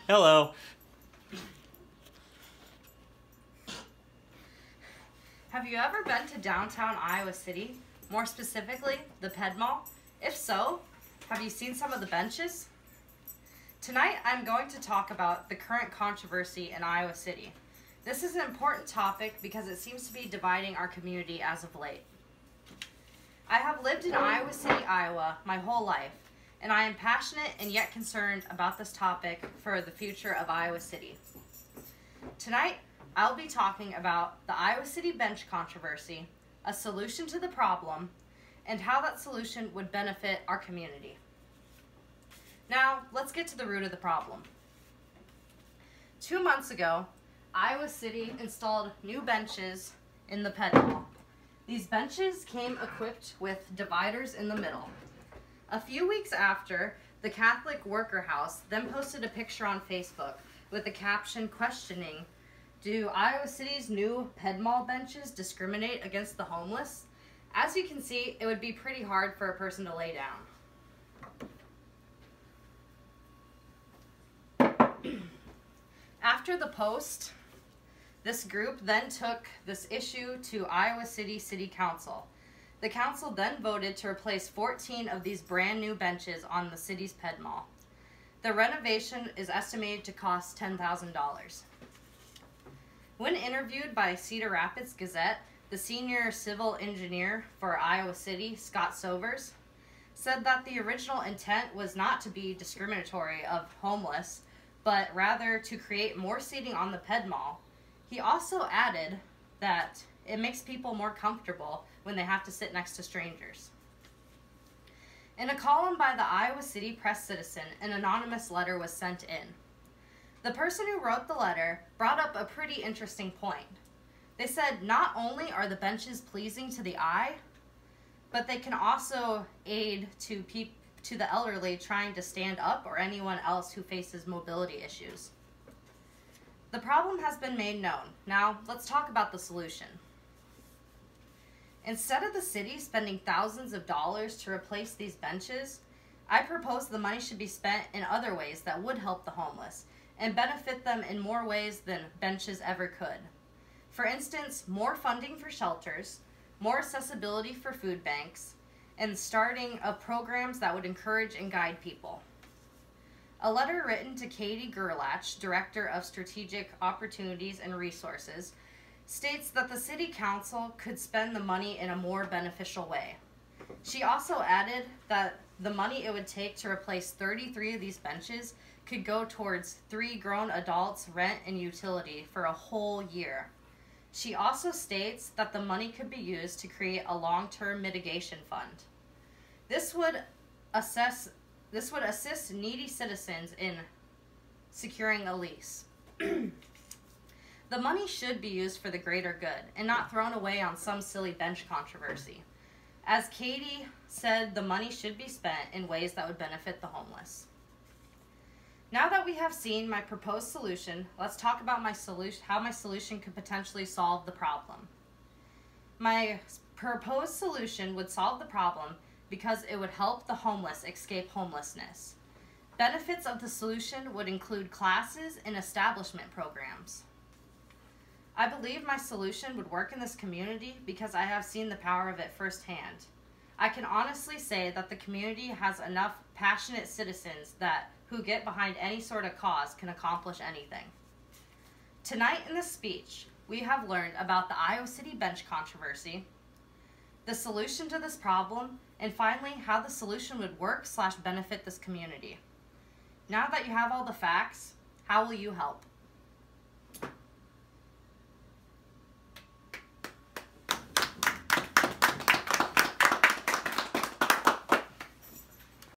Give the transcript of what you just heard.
Hello. Have you ever been to downtown Iowa City? More specifically, the Ped Mall? If so, have you seen some of the benches? Tonight, I'm going to talk about the current controversy in Iowa City. This is an important topic because it seems to be dividing our community as of late. I have lived in Iowa City, Iowa my whole life, and I am passionate and yet concerned about this topic for the future of Iowa City. Tonight, I'll be talking about the Iowa City bench controversy, a solution to the problem, and how that solution would benefit our community. Now, let's get to the root of the problem. 2 months ago, Iowa City installed new benches in the Ped Mall. These benches came equipped with dividers in the middle. A few weeks after, the Catholic Worker House then posted a picture on Facebook with a caption questioning, "Do Iowa City's new Ped Mall benches discriminate against the homeless?" As you can see, it would be pretty hard for a person to lay down. After the post, this group then took this issue to Iowa City City Council. The council then voted to replace 14 of these brand new benches on the city's Ped Mall. The renovation is estimated to cost $10,000. When interviewed by Cedar Rapids Gazette, the senior civil engineer for Iowa City, Scott Sovers, said that the original intent was not to be discriminatory of homeless, but rather to create more seating on the Ped Mall. He also added that it makes people more comfortable when they have to sit next to strangers. In a column by the Iowa City Press Citizen, an anonymous letter was sent in. The person who wrote the letter brought up a pretty interesting point. They said not only are the benches pleasing to the eye, but they can also aid to the elderly trying to stand up or anyone else who faces mobility issues. The problem has been made known. Now, let's talk about the solution. Instead of the city spending thousands of dollars to replace these benches, I propose the money should be spent in other ways that would help the homeless and benefit them in more ways than benches ever could. For instance, more funding for shelters, more accessibility for food banks, and starting of programs that would encourage and guide people. A letter written to Katie Gerlach, Director of Strategic Opportunities and Resources, states that the City Council could spend the money in a more beneficial way. She also added that the money it would take to replace 33 of these benches could go towards 3 grown adults' rent and utility for a whole year. She also states that the money could be used to create a long-term mitigation fund. This would assist needy citizens in securing a lease. The money should be used for the greater good and not thrown away on some silly bench controversy. As Katie said, the money should be spent in ways that would benefit the homeless. Now that we have seen my proposed solution, let's talk about how my solution could potentially solve the problem. My proposed solution would solve the problem because it would help the homeless escape homelessness. Benefits of the solution would include classes and establishment programs. I believe my solution would work in this community because I have seen the power of it firsthand. I can honestly say that the community has enough passionate citizens who get behind any sort of cause can accomplish anything. Tonight in this speech, we have learned about the Iowa City bench controversy, the solution to this problem, and finally how the solution would work/benefit this community. Now that you have all the facts, how will you help?